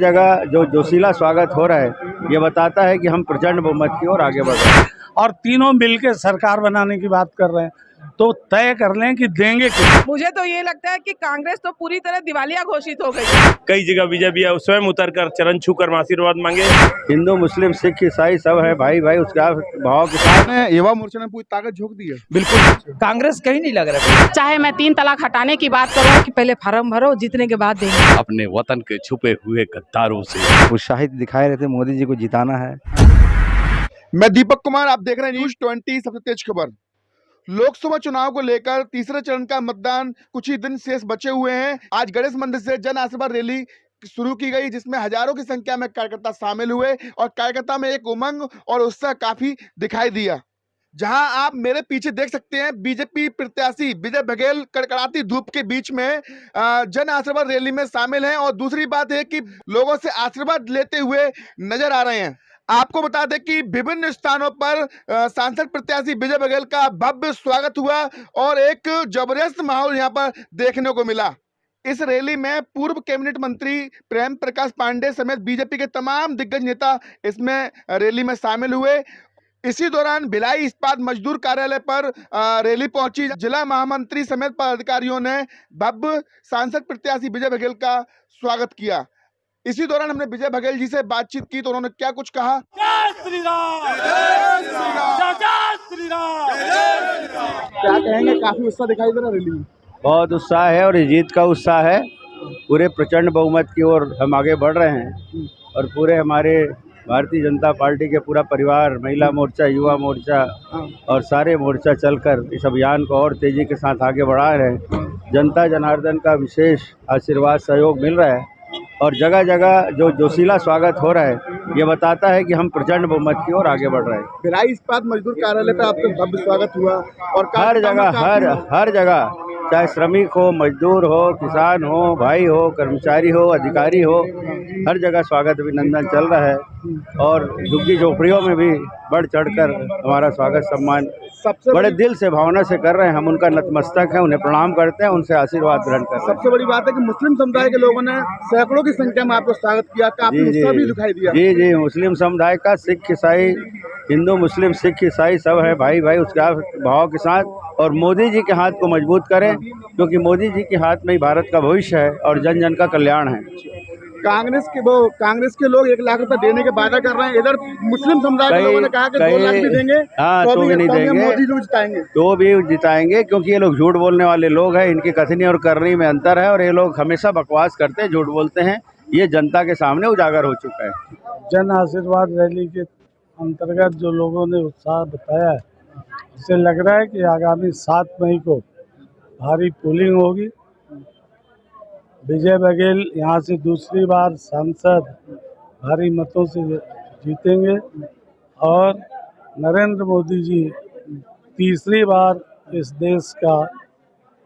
जगह जो जोशीला स्वागत हो रहा है ये बताता है कि हम प्रचंड बहुमत की ओर आगे बढ़ रहे हैं और तीनों मिलकर सरकार बनाने की बात कर रहे हैं, तो तय कर लें कि देंगे क्या। मुझे तो ये लगता है कि कांग्रेस तो पूरी तरह दिवालिया घोषित हो गई। कई जगह बीजेपी स्वयं उतर कर चरण छूकर आशीर्वाद मांगे। हिंदू मुस्लिम सिख ईसाई सब है भाई भाई, उसका भाव के साथ युवा मोर्चा ने पूरी ताकत झोंक दी है। बिल्कुल कांग्रेस कहीं नहीं लग रहा है। चाहे मैं 3 तलाक हटाने की बात करूं कि पहले फार्म भरो, जीतने के बाद देंगे। अपने वतन के छुपे हुए गद्दारों से उत्साहित दिखाई रहते मोदी जी को जिताना है। मैं दीपक कुमार, आप देख रहे हैं न्यूज़ 20 सबसे तेज खबर। लोकसभा चुनाव को लेकर तीसरे चरण का मतदान कुछ ही दिन शेष बचे हुए हैं। आज गणेश मंदिर से जन आशीर्वाद रैली शुरू की गई, जिसमें हजारों की संख्या में कार्यकर्ता शामिल हुए और कार्यकर्ता में एक उमंग और उत्साह काफी दिखाई दिया। जहां आप मेरे पीछे देख सकते हैं, बीजेपी प्रत्याशी विजय बघेल कड़कड़ाती धूप के बीच में जन आशीर्वाद रैली में शामिल हैं और दूसरी बात है कि लोगों से आशीर्वाद लेते हुए नजर आ रहे हैं। आपको बता दें कि विभिन्न स्थानों पर सांसद प्रत्याशी विजय बघेल का भव्य स्वागत हुआ और एक जबरदस्त माहौल यहां पर देखने को मिला। इस रैली में पूर्व कैबिनेट मंत्री प्रेम प्रकाश पांडेय समेत बीजेपी के तमाम दिग्गज नेता इसमें रैली में शामिल हुए। इसी दौरान भिलाई इस्पात मजदूर कार्यालय पर रैली पहुंची। जिला महामंत्री समेत पदाधिकारियों ने भव्य सांसद प्रत्याशी विजय बघेल का स्वागत किया। इसी दौरान हमने विजय बघेल जी से बातचीत की तो उन्होंने क्या कुछ कहा। क्या कहेंगे, काफी उत्साह दिखाई दे रहा रैली में। बहुत उत्साह है और ये जीत का उत्साह है। पूरे प्रचंड बहुमत की ओर हम आगे बढ़ रहे हैं और पूरे हमारे भारतीय जनता पार्टी के पूरा परिवार, महिला मोर्चा, युवा मोर्चा और सारे मोर्चा चलकर इस अभियान को और तेजी के साथ आगे बढ़ा रहे हैं। जनता जनार्दन का विशेष आशीर्वाद सहयोग मिल रहा है और जगह जगह जो जोशीला स्वागत हो रहा है ये बताता है कि हम प्रचंड बहुमत की ओर आगे बढ़ रहे हैं। भिलाई इस्पात मजदूर कार्यालय पर आपका भव्य स्वागत हुआ और हर जगह हर जगह, चाहे श्रमिक हो, मजदूर हो, किसान हो, भाई हो, कर्मचारी हो, अधिकारी हो, हर जगह स्वागत अभिनंदन चल रहा है और झुग्गी झोपड़ियों में भी बढ़ चढ़कर हमारा स्वागत सम्मान सबसे बड़े दिल से, भावना से कर रहे हैं। हम उनका नतमस्तक है, उन्हें प्रणाम करते हैं, उनसे आशीर्वाद ग्रहण करते हैं। सबसे बड़ी बात है कि मुस्लिम समुदाय के लोगों ने सैकड़ों की संख्या में आपको स्वागत किया, काफी उत्साह भी दिखाई दिया। जी, मुस्लिम समुदाय का, सिख ईसाई, हिंदू मुस्लिम सिख ईसाई सब है भाई भाई, उसका भाव के साथ। और मोदी जी के हाथ को मजबूत करें क्योंकि मोदी जी के हाथ में ही भारत का भविष्य है और जन जन का कल्याण है। कांग्रेस के लोग 1 लाख रुपए देने के वादा कर रहे हैं, इधर मुस्लिम समुदाय के लोगों ने कहा कि 2 लाख भी देंगे। हाँ, तो भी नहीं देंगे, मोदी जी जिताएंगे। तो भी जिताएंगे क्योंकि ये लोग झूठ बोलने वाले लोग हैं। इनकी कथनी और करनी में अंतर है और ये लोग हमेशा बकवास करते हैं, झूठ बोलते हैं। ये जनता के सामने उजागर हो चुका है। जन आशीर्वाद रैली के अंतर्गत जो लोगों ने उत्साह बताया है, इससे लग रहा है कि आगामी 7 मई को भारी पोलिंग होगी। विजय बघेल यहाँ से दूसरी बार सांसद भारी मतों से जीतेंगे और नरेंद्र मोदी जी तीसरी बार इस देश का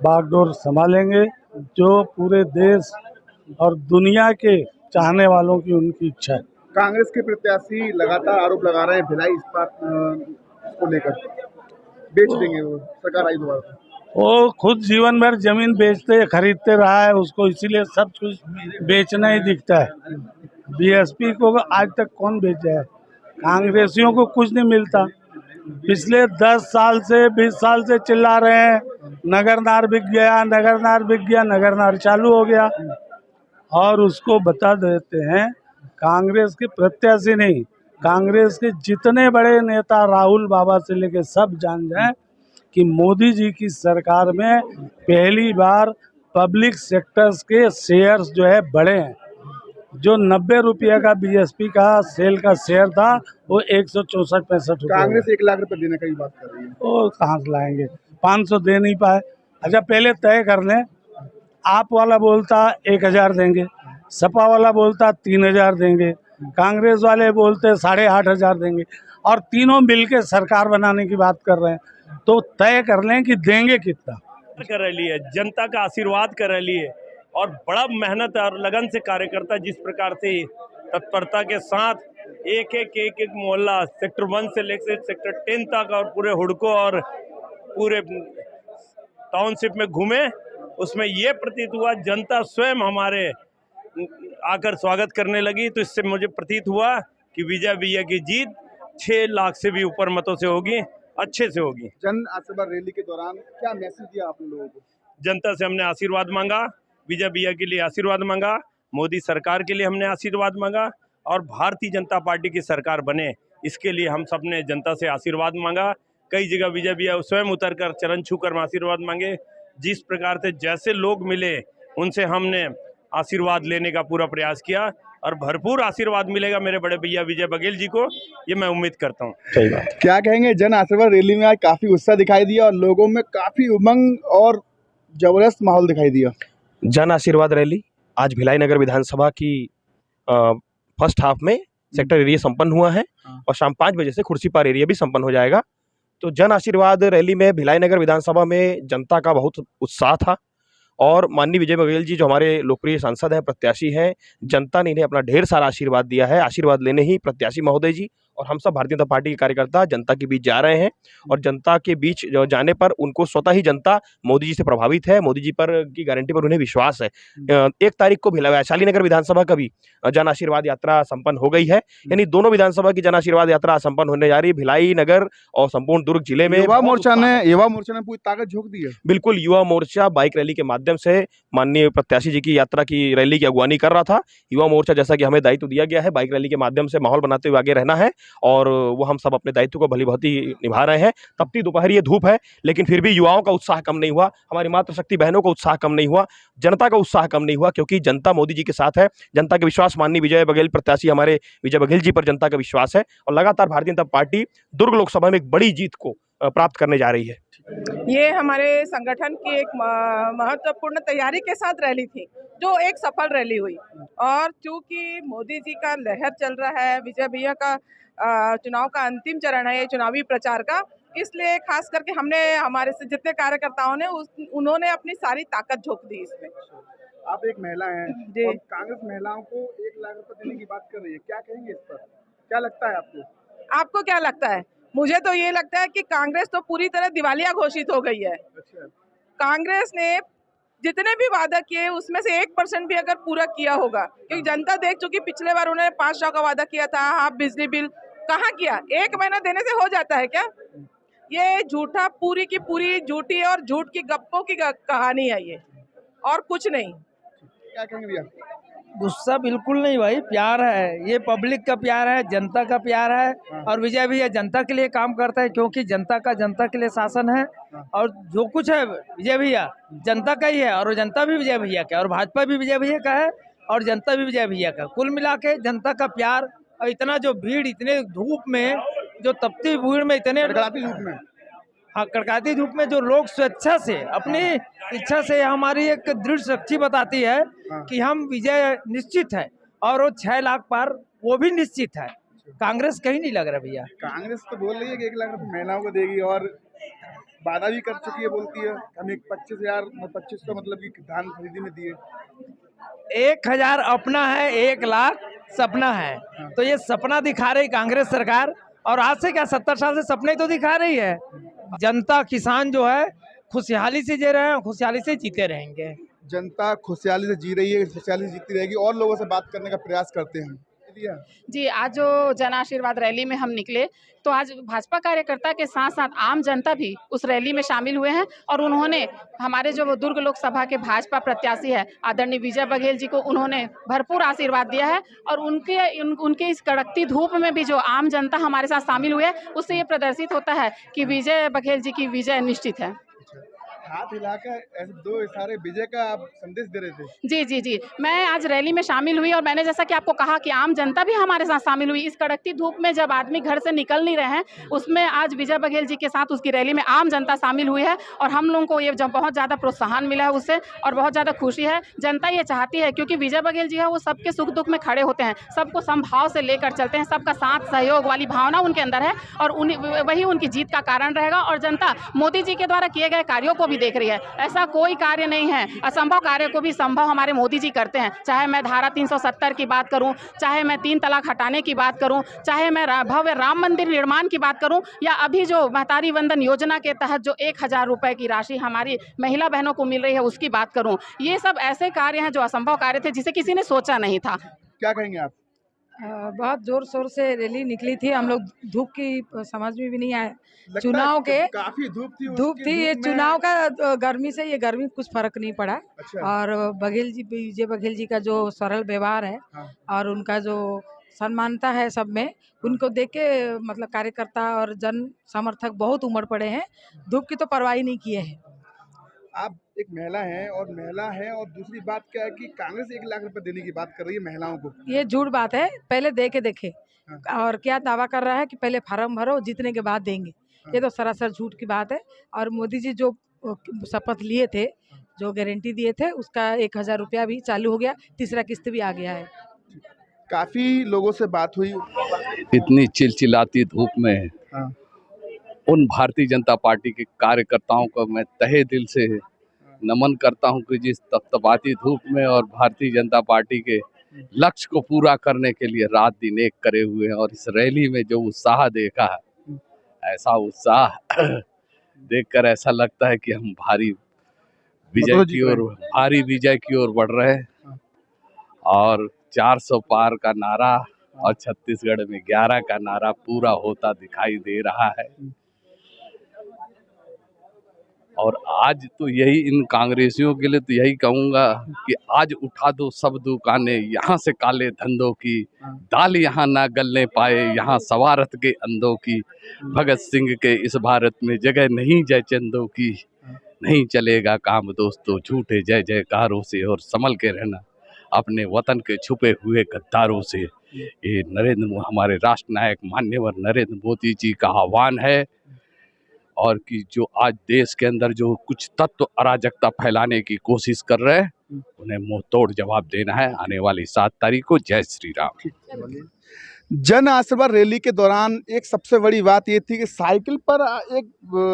बागडोर संभालेंगे, जो पूरे देश और दुनिया के चाहने वालों की उनकी इच्छा है। कांग्रेस के प्रत्याशी लगातार आरोप लगा रहे हैं भिलाई इस्पात को लेकर, बेच देंगे वो, सरकार आई दोबारा। वो खुद जीवन भर जमीन बेचते खरीदते रहा है, उसको इसीलिए सब कुछ बेचना ही दिखता है। बीएसपी को आज तक कौन बेचा है? कांग्रेसियों को कुछ नहीं मिलता। पिछले 10 साल से 20 साल से चिल्ला रहे हैं नगरनार बिक गया, नगरनार बिक गया, नगरनार चालू हो गया। और उसको बता देते हैं, कांग्रेस के प्रत्याशी नहीं, कांग्रेस के जितने बड़े नेता राहुल बाबा से लेके सब जान जाएं कि मोदी जी की सरकार में पहली बार पब्लिक सेक्टर्स के शेयर्स जो है बढ़े हैं। जो 90 रुपये का बीएसपी का सेल का शेयर था वो 164-65 रुपये। कांग्रेस 1 लाख रुपए देने की बात कर रही है। वो कहाँ से लाएंगे? 500 दे नहीं पाए। अच्छा, पहले तय कर लें। आप वाला बोलता 1000 देंगे, सपा वाला बोलता 3000 देंगे, कांग्रेस वाले बोलते 8500 देंगे और तीनों मिलके सरकार बनाने की बात कर रहे हैं, तो तय कर लें कि देंगे कितना। कर रही है, जनता का आशीर्वाद कर रही है और बड़ा मेहनत और लगन से कार्यकर्ता जिस प्रकार से तत्परता के साथ एक मोहल्ला सेक्टर 1 से लेकर सेक्टर 10 तक और पूरे हुडको और पूरे टाउनशिप में घूमे, उसमें ये प्रतीत हुआ जनता स्वयं हमारे आकर स्वागत करने लगी, तो इससे मुझे प्रतीत हुआ कि विजय भैया की जीत 6 लाख से भी ऊपर मतों से होगी, अच्छे से होगी। जन आशीर्वाद रैली के दौरान क्या मैसेज दिया आप लोगों को? जनता से हमने आशीर्वाद मांगा, विजय भैया के लिए आशीर्वाद मांगा, मोदी सरकार के लिए हमने आशीर्वाद मांगा और भारतीय जनता पार्टी की सरकार बने, इसके लिए हम सब ने जनता से आशीर्वाद मांगा। कई जगह विजय भैया स्वयं उतर कर चरण छूकर आशीर्वाद मांगे। जिस प्रकार से जैसे लोग मिले उनसे हमने आशीर्वाद लेने का पूरा प्रयास किया और भरपूर आशीर्वाद मिलेगा मेरे बड़े भैया विजय बघेल जी को, ये मैं उम्मीद करता हूँ। सही बात। क्या कहेंगे, जन आशीर्वाद रैली में आज काफी उत्साह दिखाई दिया और लोगों में काफी उमंग और जबरदस्त माहौल दिखाई दिया। जन आशीर्वाद रैली आज भिलाई नगर विधानसभा की फर्स्ट हाफ में सेक्टर एरिया संपन्न हुआ है और शाम 5 बजे से खुर्सीपार एरिया भी संपन्न हो जाएगा। तो जन आशीर्वाद रैली में भिलाई नगर विधानसभा में जनता का बहुत उत्साह था और माननीय विजय बघेल जी जो हमारे लोकप्रिय सांसद हैं, प्रत्याशी हैं, जनता ने इन्हें अपना ढेर सारा आशीर्वाद दिया है। आशीर्वाद लेने ही प्रत्याशी महोदय जी और हम सब भारतीय जनता पार्टी के कार्यकर्ता जनता के बीच जा रहे हैं और जनता के बीच जाने पर उनको स्वतः ही जनता मोदी जी से प्रभावित है, मोदी जी पर की गारंटी पर उन्हें विश्वास है। 1 तारीख को वैशाली नगर विधानसभा का भी जन आशीर्वाद यात्रा संपन्न हो गई है, यानी दोनों विधानसभा की जन आशीर्वाद यात्रा संपन्न होने जा रही है। भिलाई नगर और संपूर्ण दुर्ग जिले में युवा मोर्चा ने पूरी ताकत झोंक दी है। बिल्कुल, युवा मोर्चा बाइक रैली के माध्यम से माननीय प्रत्याशी जी की यात्रा की रैली की अगवानी कर रहा था। युवा मोर्चा जैसा कि हमें दायित्व दिया गया है बाइक रैली के माध्यम से माहौल बनाते हुए आगे रहना है और वो हम सब अपने दायित्व को भली भांति निभा रहे हैं। तपती दोपहर ये धूप है लेकिन फिर भी युवाओं का उत्साह कम नहीं हुआ, हमारी मातृशक्ति बहनों का उत्साह कम नहीं हुआ, जनता का उत्साह कम नहीं हुआ, क्योंकि जनता मोदी जी के साथ है। जनता का विश्वास माननीय विजय बघेल प्रत्याशी हमारे विजय बघेल जी पर जनता का विश्वास है और लगातार भारतीय जनता पार्टी दुर्ग लोकसभा में एक बड़ी जीत को प्राप्त करने जा रही है। ये हमारे संगठन की एक महत्वपूर्ण तैयारी के साथ रैली थी जो एक सफल रैली हुई और क्योंकि मोदी जी का लहर चल रहा है, विजय भैया का चुनाव का अंतिम चरण है ये चुनावी प्रचार का, इसलिए खास करके हमने हमारे से जितने कार्यकर्ताओं ने उन्होंने अपनी सारी ताकत झोंक दी इसमें। आप एक महिला हैं और कांग्रेस महिलाओं को 1 लाख रुपए देने की बात कर रही है, क्या कहेंगे इस पर? क्या लगता है आपको? आपको क्या लगता है? मुझे तो ये लगता है कि कांग्रेस तो पूरी तरह दिवालिया घोषित हो गई है। अच्छा। कांग्रेस ने जितने भी वादा किए उसमें से 1% भी अगर पूरा किया होगा, क्योंकि जनता देख चुकी, पिछले बार उन्होंने 500 का वादा किया था, हाफ बिजली बिल कहाँ किया? 1 महीना देने से हो जाता है क्या? ये झूठा, पूरी की पूरी झूठी और झूठ की गप्पों की कहानी है ये, और कुछ नहीं। क्या कहेंगे भैया? गुस्सा बिल्कुल नहीं भाई, प्यार है, ये पब्लिक का प्यार है, जनता का प्यार है और विजय भैया जनता के लिए काम करता है क्योंकि जनता का जनता के लिए शासन है और जो कुछ है विजय भैया जनता का ही है और जनता भी विजय भैया का है और भाजपा भी विजय भैया का है और जनता भी विजय भैया का। कुल मिला के जनता का प्यार और इतना जो भीड़, इतने धूप में, जो तपती भीड़ में, इतने धूप में, हाँ कड़काती धूप में जो लोग स्वेच्छा से अपनी इच्छा से, हमारी एक दृढ़ शक्ति बताती है कि हम विजय निश्चित है और वो 6 लाख पार वो भी निश्चित है। कांग्रेस कहीं नहीं लग रहा भैया। कांग्रेस तो बोल रही है कि 1 लाख रुपए महिलाओं को देगी और वादा भी कर चुकी है, बोलती है हम 25,000 मतलब कि धान खरीदी में दिए। 1000 अपना है, 1 लाख सपना है, तो ये सपना दिखा रही कांग्रेस सरकार और आज से क्या 70 साल से सपने तो दिखा रही है। जनता किसान जो है खुशहाली से जी रहे हैं, खुशहाली से जीते रहेंगे। जनता खुशहाली से जी रही है, खुशहाली से जीती रहेगी और लोगों से बात करने का प्रयास करते हैं। जी, आज जो जन आशीर्वाद रैली में हम निकले तो आज भाजपा कार्यकर्ता के साथ साथ आम जनता भी उस रैली में शामिल हुए हैं और उन्होंने हमारे जो दुर्ग लोकसभा के भाजपा प्रत्याशी है आदरणीय विजय बघेल जी को उन्होंने भरपूर आशीर्वाद दिया है और उनके इस कड़कती धूप में भी जो आम जनता हमारे साथ शामिल हुए है उससे ये प्रदर्शित होता है कि विजय बघेल जी की विजय निश्चित है। हाथ हिलाकर ऐसे 2 इशारे विजय का आप संदेश दे रहे थे। जी जी जी, मैं आज रैली में शामिल हुई और मैंने जैसा कि आपको कहा कि आम जनता भी हमारे साथ शामिल हुई। इस कड़कती धूप में जब आदमी घर से निकल नहीं रहे हैं उसमें आज विजय बघेल जी के साथ उसकी रैली में आम जनता शामिल हुई है और हम लोगों को ये जब बहुत ज़्यादा प्रोत्साहन मिला है उससे और बहुत ज़्यादा खुशी है। जनता ये चाहती है क्योंकि विजय बघेल जी है वो सबके सुख दुख में खड़े होते हैं, सबको समभाव से लेकर चलते हैं, सबका साथ सहयोग वाली भावना उनके अंदर है और वही उनकी जीत का कारण रहेगा और जनता मोदी जी के द्वारा किए गए कार्यों को भी देख रही है। ऐसा कोई कार्य नहीं है, असंभव कार्य को भी संभव हमारे मोदी जी करते हैं। चाहे मैं धारा 370 की बात करूं, चाहे मैं 3 तलाक हटाने की बात करूं, चाहे मैं भव्य राम मंदिर निर्माण की बात करूं, या अभी जो महतारी वंदन योजना के तहत जो 1000 रुपए की राशि हमारी महिला बहनों को मिल रही है उसकी बात करूं। ये सब ऐसे कार्य हैं जो असंभव कार्य थे, जिसे किसी ने सोचा नहीं था। क्या कहेंगे आप? बहुत जोर शोर से रैली निकली थी। हम लोग धूप की समझ में भी नहीं आया, लगता चुनाव है के काफी धूप थी, ये चुनाव का गर्मी से ये गर्मी कुछ फर्क नहीं पड़ा। अच्छा। और विजय बघेल जी का जो सरल व्यवहार है और उनका जो सम्मानता है सब में, उनको देख के मतलब कार्यकर्ता और जन समर्थक बहुत उमड़ पड़े हैं। धूप की तो परवाह नहीं किए हैं। आप एक महिला हैं और दूसरी बात क्या है कि कांग्रेस 1 लाख रुपए देने की बात कर रही है महिलाओं को। ये झूठ बात है, पहले दे के देखे। और क्या दावा कर रहा है कि पहले फार्म भरो, जीतने के बाद देंगे। ये तो सरासर झूठ की बात है। और मोदी जी जो शपथ लिए थे, जो गारंटी दिए थे, उसका 1000 रुपया भी चालू हो गया, तीसरा किस्त भी आ गया है। काफी लोगों से बात हुई। इतनी चिलचिलाती धूप में उन भारतीय जनता पार्टी के कार्यकर्ताओं को मैं तहे दिल से नमन करता हूं कि जिस तपतपाती धूप में और भारतीय जनता पार्टी के लक्ष्य को पूरा करने के लिए रात दिन एक करे हुए हैं। और इस रैली में जो उत्साह देखा है, ऐसा उत्साह देखकर ऐसा लगता है कि हम भारी विजय की ओर बढ़ रहे हैं। और 400 पार का नारा और छत्तीसगढ़ में 11 का नारा पूरा होता दिखाई दे रहा है। और आज तो यही इन कांग्रेसियों के लिए तो यही कहूँगा कि आज उठा दो सब दुकानें यहाँ से काले धंधों की, दाल यहाँ ना गलने पाए यहाँ सवारत के अंधों की। भगत सिंह के इस भारत में जगह नहीं जय चंदों की, नहीं चलेगा काम दोस्तों झूठे जय जयकारों से, और संभल के रहना अपने वतन के छुपे हुए गद्दारों से। ये हमारे राष्ट्र नायक माननीय नरेंद्र मोदी जी का आह्वान है। और कि जो आज देश के अंदर जो कुछ तत्व अराजकता फैलाने की कोशिश कर रहे हैं, उन्हें मुंह तोड़ जवाब देना है आने वाली 7 तारीख को। जय श्री राम। जन आशीर्वाद रैली के दौरान एक सबसे बड़ी बात ये थी कि साइकिल पर एक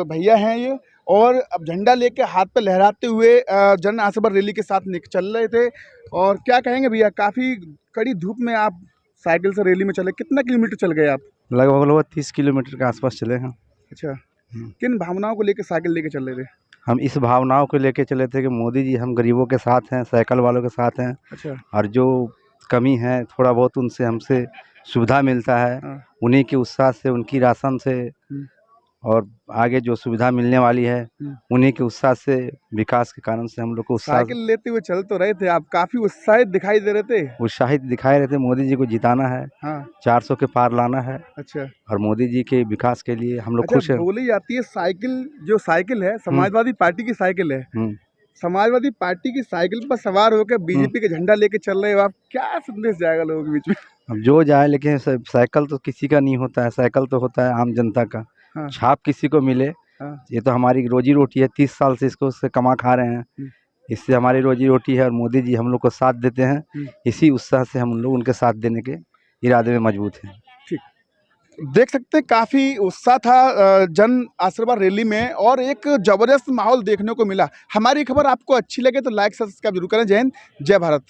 भैया हैं ये, और अब झंडा लेके हाथ पे लहराते हुए जन आशीर्वाद रैली के साथ चल रहे थे। और क्या कहेंगे भैया, काफ़ी कड़ी धूप में आप साइकिल से रैली में चले, कितना किलोमीटर चल गए आप? लगभग 30 किलोमीटर के आसपास चले हैं। अच्छा, किन भावनाओं को लेकर साइकिल लेके चल रहे थे? हम इस भावनाओं को लेके चले थे कि मोदी जी हम गरीबों के साथ हैं, साइकिल वालों के साथ हैं। अच्छा। और जो कमी है थोड़ा बहुत उनसे हमसे सुविधा मिलता है, उन्हीं के उत्साह से, उनकी राशन से और आगे जो सुविधा मिलने वाली है उन्हीं के उत्साह से, विकास के कारण से हम लोग को उत्साह। साइकिल लेते हुए चल तो रहे थे आप, काफी उत्साहित दिखाई दे रहे थे। उत्साहित दिखाई रहे थे। मोदी जी को जिताना है, 400 के पार लाना है। अच्छा। और मोदी जी के विकास के लिए हम लोग खुश हैं। बोली जाती है साइकिल, जो साइकिल है समाजवादी पार्टी की साइकिल है, समाजवादी पार्टी की साइकिल पर सवार होकर बीजेपी के झंडा लेके चल रहे हो आप, क्या संदेश जाएगा लोगों के बीच में? अब जो जाए, लेकिन साइकिल तो किसी का नहीं होता है, साइकिल तो होता है आम जनता का। छाप किसी को मिले, ये तो हमारी रोजी रोटी है, 30 साल से इसको कमा खा रहे हैं, इससे हमारी रोजी रोटी है। और मोदी जी हम लोग को साथ देते हैं, इसी उत्साह से हम लोग उनके साथ देने के इरादे में मजबूत हैं। ठीक, देख सकते हैं काफ़ी उत्साह था जन आशीर्वाद रैली में और एक ज़बरदस्त माहौल देखने को मिला। हमारी खबर आपको अच्छी लगे तो लाइक सब्सक्राइब जरूर करें। जय हिंद, जय भारत।